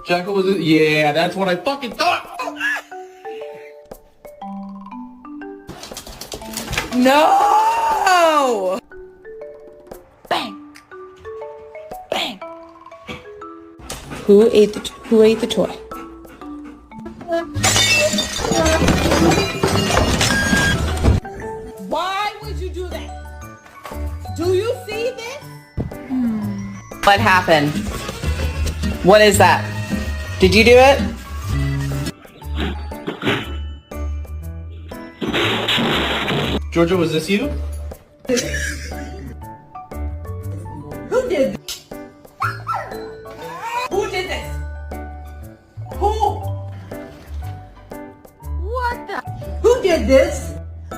Jacko, was it? Yeah, that's what I fucking thought. No! Bang! Bang! Who ate the toy? Why would you do that? Do you see this? What happened? What is that? Did you do it? Georgia, was this you? Who did this? Who did this? Who? What the? Who did this?